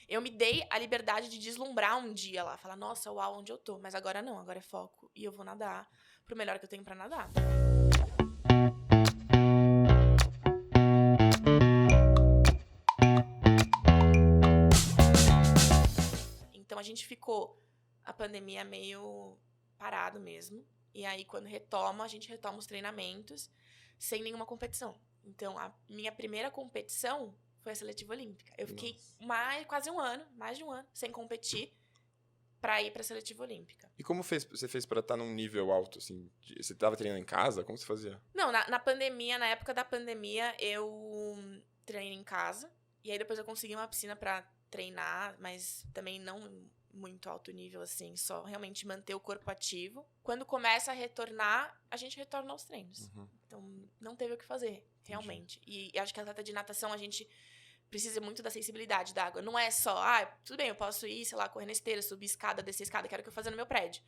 Eu me dei a liberdade de deslumbrar um dia lá. Falar, nossa, uau, onde eu tô? Mas agora não, agora é foco. E eu vou nadar pro melhor que eu tenho pra nadar. Então, a gente ficou a pandemia meio parado mesmo. E aí, quando retoma, a gente retoma os treinamentos sem nenhuma competição. Então, a minha primeira competição foi a seletiva olímpica. Eu fiquei quase mais de um ano, sem competir pra ir pra seletiva olímpica. E como você fez pra estar num nível alto, assim? Você tava treinando em casa? Como você fazia? Não, na pandemia, na época da pandemia, eu treinei em casa. E aí, depois eu consegui uma piscina pra treinar, mas também não muito alto nível, assim, só realmente manter o corpo ativo. Quando começa a retornar, a gente retorna aos treinos. Então, não teve o que fazer, realmente. E acho que a atleta de natação, a gente precisa muito da sensibilidade da água. Não é só, tudo bem, eu posso ir, sei lá, correr na esteira, subir escada, descer escada, que era o que eu fazia no meu prédio.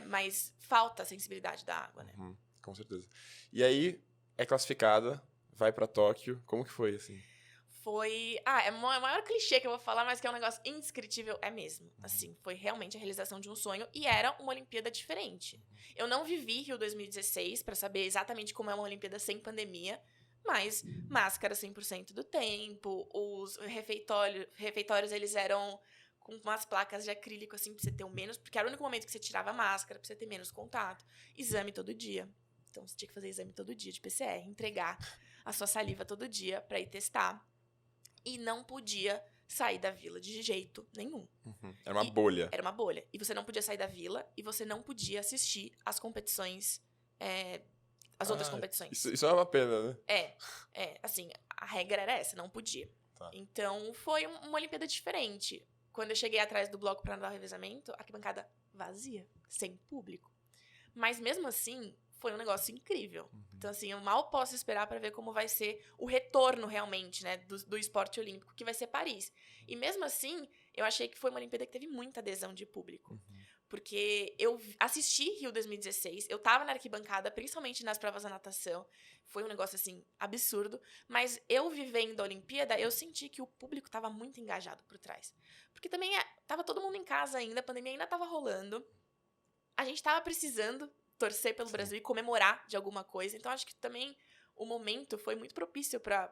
Mas falta a sensibilidade da água, né? Com certeza. E aí, é classificada, vai pra Tóquio. Como que foi, assim? Foi... é o maior clichê que eu vou falar, mas que é um negócio indescritível. É mesmo. Assim, foi realmente a realização de um sonho. E era uma Olimpíada diferente. Eu não vivi Rio 2016 pra saber exatamente como é uma Olimpíada sem pandemia. Mas máscara 100% do tempo. Os refeitórios, eles eram com umas placas de acrílico, assim, pra você ter o menos... Porque era o único momento que você tirava a máscara, pra você ter menos contato. Exame todo dia. Então, você tinha que fazer exame todo dia de PCR. Entregar a sua saliva todo dia pra ir testar. E não podia sair da vila de jeito nenhum. Era uma bolha. Era uma bolha. E você não podia sair da vila e você não podia assistir às competições, as outras competições. Isso é uma pena, né? Assim, a regra era essa, não podia. Tá. Então, foi uma Olimpíada diferente. Quando eu cheguei atrás do bloco pra andar o revezamento, a arquibancada vazia, sem público. Mas mesmo assim, foi um negócio incrível. Então, assim, eu mal posso esperar pra ver como vai ser o retorno realmente, né, do esporte olímpico, que vai ser Paris. E mesmo assim, eu achei que foi uma Olimpíada que teve muita adesão de público. Porque eu assisti Rio 2016, eu tava na arquibancada, principalmente nas provas da natação. Foi um negócio, assim, absurdo. Mas eu vivendo a Olimpíada, eu senti que o público tava muito engajado por trás. Porque também tava todo mundo em casa ainda, a pandemia ainda tava rolando. A gente tava precisando torcer pelo Brasil e comemorar de alguma coisa. Então, acho que também o momento foi muito propício pra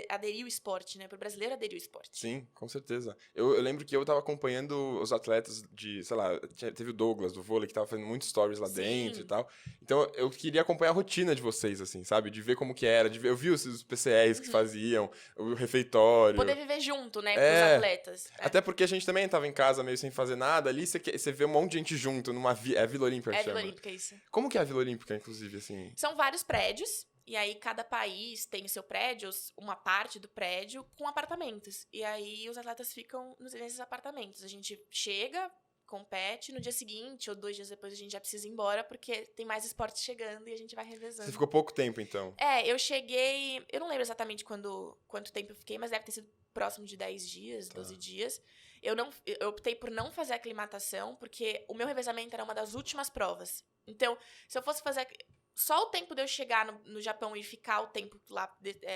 aderir o esporte, né? Pro brasileiro aderir o esporte. Sim, com certeza. Eu lembro que eu tava acompanhando os atletas de, sei lá, teve o Douglas do vôlei que tava fazendo muitos stories lá dentro e tal. Então, eu queria acompanhar a rotina de vocês, assim, sabe? De ver como que era, eu vi os PCRs que faziam, o refeitório. Poder viver junto, né, com os atletas. Até porque a gente também tava em casa meio sem fazer nada, ali você vê um monte de gente junto numa Vila Olímpica, que chama. Vila Olímpica, isso. Como que é a Vila Olímpica, inclusive, assim? São vários prédios. E aí, cada país tem o seu prédio, uma parte do prédio, com apartamentos. E aí, os atletas ficam nesses apartamentos. A gente chega, compete, no dia seguinte ou 2 dias depois a gente já precisa ir embora, porque tem mais esportes chegando e a gente vai revezando. Você ficou pouco tempo, então? Eu cheguei... Eu não lembro exatamente quanto tempo eu fiquei, mas deve ter sido próximo de 10 dias, 12 dias. Eu optei por não fazer a aclimatação, porque o meu revezamento era uma das últimas provas. Então, se eu fosse fazer... Só o tempo de eu chegar no Japão e ficar o tempo lá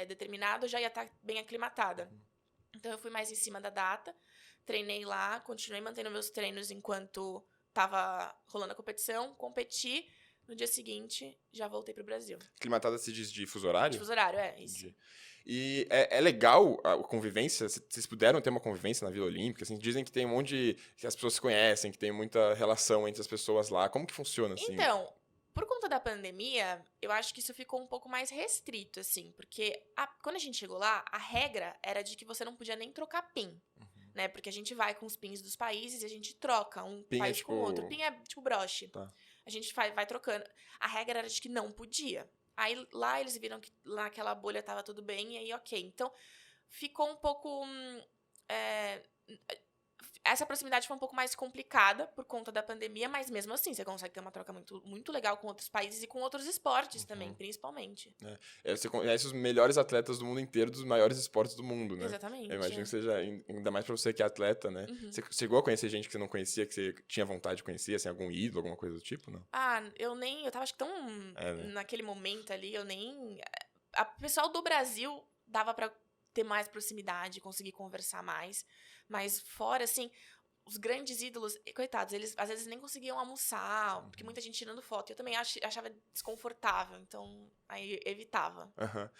determinado, eu já ia estar bem aclimatada. Então, eu fui mais em cima da data, treinei lá, continuei mantendo meus treinos enquanto estava rolando a competição, competi, no dia seguinte, já voltei pro Brasil. Aclimatada se diz de fuso horário? De fuso horário, isso. Entendi. E é legal a convivência? Vocês puderam ter uma convivência na Vila Olímpica? Assim, dizem que tem um monte que as pessoas se conhecem, que tem muita relação entre as pessoas lá. Como que funciona, assim? Então, por conta da pandemia, eu acho que isso ficou um pouco mais restrito, assim. Porque quando a gente chegou lá, a regra era de que você não podia nem trocar PIN. Né? Porque a gente vai com os PINs dos países e a gente troca um PIN país com o outro. PIN é tipo broche. Tá. A gente vai trocando. A regra era de que não podia. Aí lá eles viram que lá naquela bolha tava tudo bem, e aí ok. Então ficou um pouco... essa proximidade foi um pouco mais complicada por conta da pandemia, mas mesmo assim você consegue ter uma troca muito, muito legal com outros países e com outros esportes também, principalmente. Você conhece os melhores atletas do mundo inteiro dos maiores esportes do mundo, né? Exatamente. Eu imagino que seja, ainda mais pra você que é atleta, né? Você chegou a conhecer gente que você não conhecia, que você tinha vontade de conhecer, assim, algum ídolo, alguma coisa do tipo, não? Eu tava acho que tão naquele momento ali, o pessoal do Brasil dava pra ter mais proximidade, conseguir conversar mais. Mas fora, assim, os grandes ídolos, coitados, eles às vezes nem conseguiam almoçar, porque muita gente tirando foto. Eu também achava desconfortável, então aí evitava. Aham.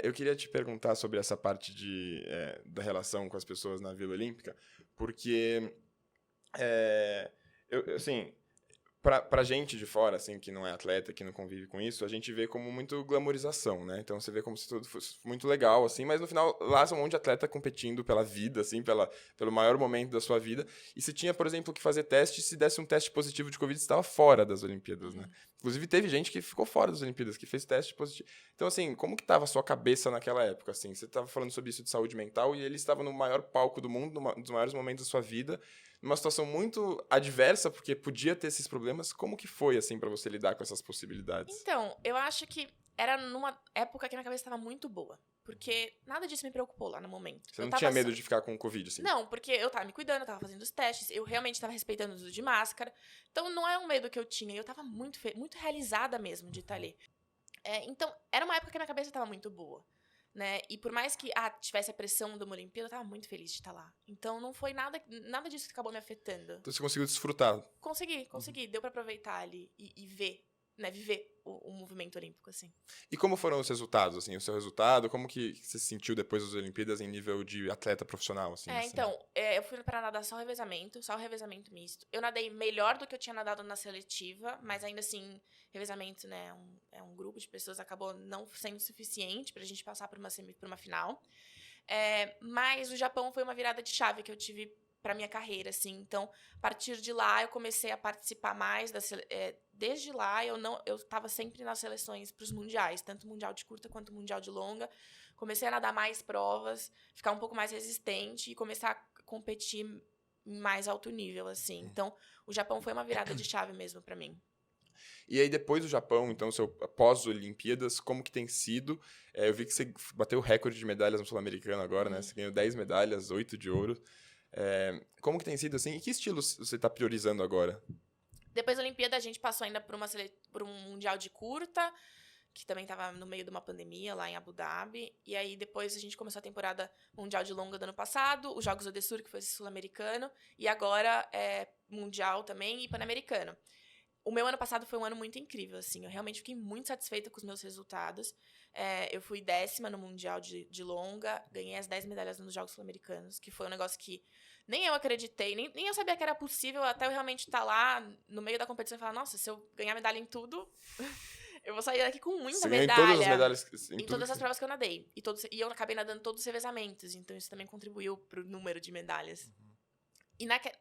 Eu queria te perguntar sobre essa parte da relação com as pessoas na Vila Olímpica, porque, assim, pra gente de fora, assim, que não é atleta, que não convive com isso, a gente vê como muito glamorização, né? Então você vê como se tudo fosse muito legal, assim, mas no final lá são um monte de atleta competindo pela vida, assim, pelo maior momento da sua vida. E se tinha, por exemplo, que fazer teste, se desse um teste positivo de Covid, você estava fora das Olimpíadas, né? Inclusive teve gente que ficou fora das Olimpíadas, que fez teste positivo. Então, assim, como que estava a sua cabeça naquela época, assim? Você estava falando sobre isso de saúde mental e ele estava no maior palco do mundo, um dos maiores momentos da sua vida, numa situação muito adversa, porque podia ter esses problemas. Como que foi, assim, pra você lidar com essas possibilidades? Então, eu acho que era numa época que minha cabeça estava muito boa. Porque nada disso me preocupou lá no momento. Você não tinha medo de ficar com Covid, assim? Não, porque eu tava me cuidando, eu tava fazendo os testes, eu realmente tava respeitando o uso de máscara. Então, não é um medo que eu tinha. Eu tava muito realizada mesmo de estar ali. Então, era uma época que a minha cabeça tava muito boa. Né? E por mais que tivesse a pressão de uma Olimpíada, eu tava muito feliz de estar lá. Então não foi nada disso que acabou me afetando. Então você conseguiu desfrutar? Consegui. Deu pra aproveitar ali e ver, né? Viver o movimento olímpico, assim. E como foram os resultados, assim? O seu resultado, como que você se sentiu depois das Olimpíadas em nível de atleta profissional, assim? Então, eu fui pra nadar só o revezamento misto. Eu nadei melhor do que eu tinha nadado na seletiva, mas ainda assim, revezamento, né, é um grupo de pessoas, acabou não sendo suficiente pra gente passar por uma final. Mas o Japão foi uma virada de chave que eu tive pra minha carreira, assim. Então, a partir de lá, eu comecei a participar mais desde lá, eu tava sempre nas seleções pros mundiais, tanto mundial de curta quanto mundial de longa. Comecei a nadar mais provas, ficar um pouco mais resistente e começar a competir em mais alto nível, assim. Então, o Japão foi uma virada de chave mesmo pra mim. E aí, depois do Japão, então, pós-Olimpíadas, como que tem sido? Eu vi que você bateu o recorde de medalhas no Sul-Americano agora, né? Você ganhou 10 medalhas, 8 de ouro. Como que tem sido, assim? E que estilo você está priorizando agora? Depois da Olimpíada, a gente passou ainda por um Mundial de Curta, que também estava no meio de uma pandemia lá em Abu Dhabi. E aí, depois, a gente começou a temporada Mundial de Longa do ano passado, os Jogos Odessur, que foi sul-americano, e agora Mundial também e Pan-Americano. O meu ano passado foi um ano muito incrível, assim. Eu realmente fiquei muito satisfeita com os meus resultados. Eu fui 10ª no Mundial de Longa, ganhei as 10 medalhas nos Jogos Sul-Americanos, que foi um negócio que nem eu acreditei, nem eu sabia que era possível, até eu realmente estar lá no meio da competição e falar, nossa, se eu ganhar medalha em tudo, eu vou sair daqui com muita medalha. Em todas as medalhas? Em todas as provas que eu nadei. E eu acabei nadando todos os revezamentos, então isso também contribuiu pro número de medalhas.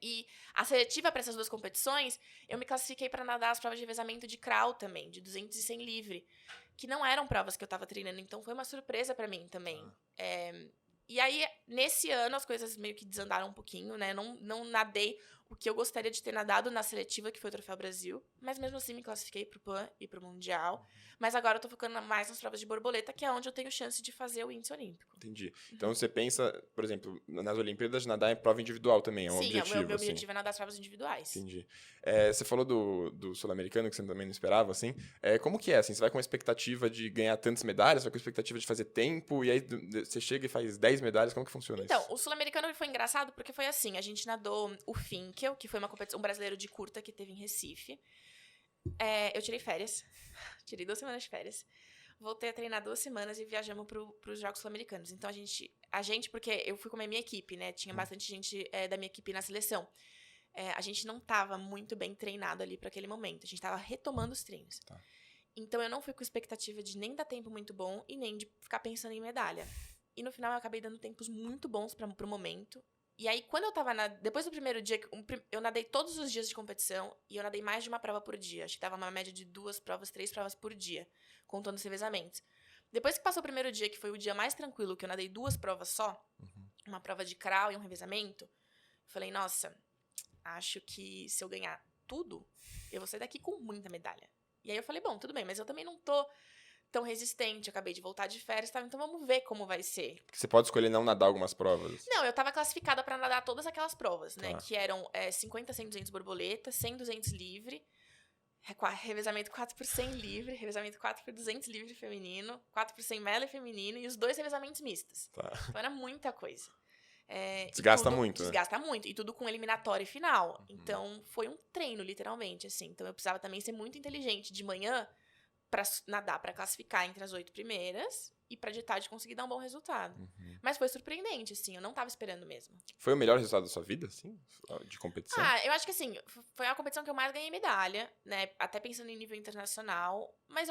E a seletiva para essas duas competições, eu me classifiquei para nadar as provas de revezamento de crawl também, de 200 e 100 livre, que não eram provas que eu tava treinando, então foi uma surpresa para mim também. E aí, nesse ano, as coisas meio que desandaram um pouquinho, né? Não nadei o que eu gostaria de ter nadado na seletiva, que foi o Troféu Brasil, mas mesmo assim me classifiquei pro PAN e pro Mundial. Mas agora eu tô focando mais nas provas de borboleta, que é onde eu tenho chance de fazer o índice olímpico. Entendi. Então você pensa, por exemplo, nas Olimpíadas, nadar em prova individual também, é um objetivo. Sim, o meu objetivo é nadar as provas individuais. Entendi. Você falou do Sul-Americano, que você também não esperava, assim. Como que é, assim? Você vai com a expectativa de ganhar tantas medalhas, vai com a expectativa de fazer tempo, e aí você chega e faz 10 medalhas, como que funciona isso? Então, o Sul-Americano foi engraçado porque foi assim, a gente nadou o Finkel, que foi uma competição, um brasileiro de curta que teve em Recife. Eu tirei férias, tirei 2 semanas de férias. Voltei a treinar 2 semanas e viajamos pros Jogos Sul-Americanos. Então, a gente, porque eu fui com a minha equipe, né? Tinha bastante gente da minha equipe na seleção. A gente não tava muito bem treinado ali para aquele momento. A gente tava retomando os treinos. Tá. Então, eu não fui com expectativa de nem dar tempo muito bom e nem de ficar pensando em medalha. E no final, eu acabei dando tempos muito bons pro momento. E aí, quando eu tava depois do primeiro dia, eu nadei todos os dias de competição e eu nadei mais de uma prova por dia. Acho que tava uma média de 2 provas, 3 provas por dia, contando os revezamentos. Depois que passou o primeiro dia, que foi o dia mais tranquilo, que eu nadei 2 provas só, uma prova de crawl e um revezamento, eu falei, nossa, acho que se eu ganhar tudo, eu vou sair daqui com muita medalha. E aí eu falei, bom, tudo bem, mas eu também não tô tão resistente, eu acabei de voltar de férias, tá? Então vamos ver como vai ser. Porque você pode escolher não nadar algumas provas. Não, eu tava classificada pra nadar todas aquelas provas, né? Que eram 50, 100, 200 borboleta, 100, 200 livre, revezamento 4 por 100 livre, revezamento 4 por 200 livre feminino, 4 por 100 medley feminino e os 2 revezamentos mistos. Tá. Então era muita coisa. Desgasta muito, né? Desgasta muito. E tudo com eliminatória final. Então, foi um treino, literalmente, assim. Então, eu precisava também ser muito inteligente de manhã pra nadar, pra classificar entre as 8 primeiras. E pra de tarde conseguir dar um bom resultado. Mas foi surpreendente, assim. Eu não tava esperando mesmo. Foi o melhor resultado da sua vida, assim? De competição? Eu acho que, assim, foi a competição que eu mais ganhei medalha, né? Até pensando em nível internacional. Mas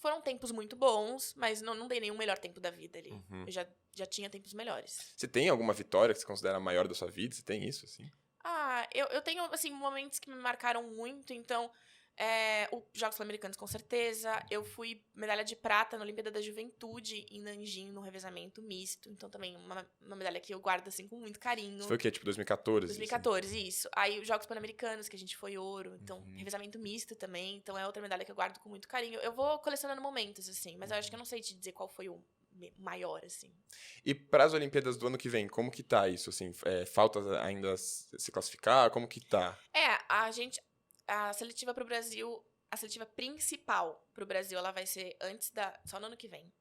foram tempos muito bons, mas não dei nenhum melhor tempo da vida ali. Eu já tinha tempos melhores. Você tem alguma vitória que você considera a maior da sua vida? Você tem isso, assim? Eu tenho, assim, momentos que me marcaram muito. Então, os Jogos Sul-Americanos, com certeza. Eu fui medalha de prata na Olimpíada da Juventude, em Nanjing, no revezamento misto. Então, também uma medalha que eu guardo, assim, com muito carinho. Isso foi o quê? Tipo 2014? 2014, assim? isso. Aí, os Jogos Pan-Americanos, que a gente foi ouro. Então, revezamento misto também. Então, é outra medalha que eu guardo com muito carinho. Eu vou colecionando momentos, assim. Mas eu acho que eu não sei te dizer qual foi o maior, assim. E para as Olimpíadas do ano que vem, como que tá isso, assim? Falta ainda se classificar? Como que tá? A seletiva pro Brasil, a seletiva principal pro Brasil, ela vai ser só no ano que vem.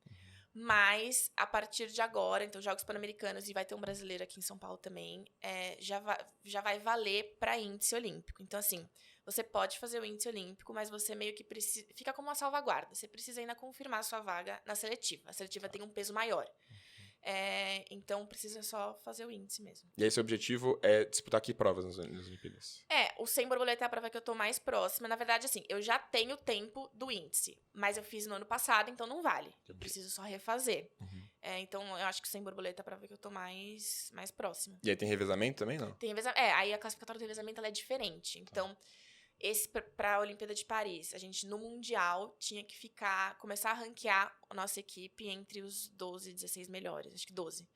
Mas, a partir de agora, então, Jogos Pan-Americanos, e vai ter um brasileiro aqui em São Paulo também, já vai valer para índice olímpico. Então, assim, você pode fazer o índice olímpico, mas você meio que fica como uma salvaguarda. Você precisa ainda confirmar a sua vaga na seletiva. A seletiva tem um peso maior. Então, precisa só fazer o índice mesmo. E aí, seu objetivo é disputar que provas nas Olimpíadas? O 100 borboleta é a prova que eu tô mais próxima. Na verdade, assim, eu já tenho o tempo do índice, mas eu fiz no ano passado, então não vale. Eu preciso só refazer. Então, eu acho que o 100 borboleta é a prova que eu tô mais próxima. E aí, tem revezamento também, não? Tem revezamento. Aí a classificatória do revezamento ela é diferente. Então, pra a Olimpíada de Paris, a gente no Mundial tinha que começar a ranquear a nossa equipe entre os 12, 16 melhores. Acho que 12.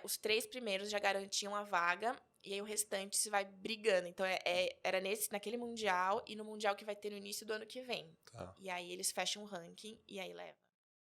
Os 3 primeiros já garantiam a vaga, e aí o restante se vai brigando. Então, era naquele Mundial e no Mundial que vai ter no início do ano que vem. Tá. E aí eles fecham o ranking e aí leva.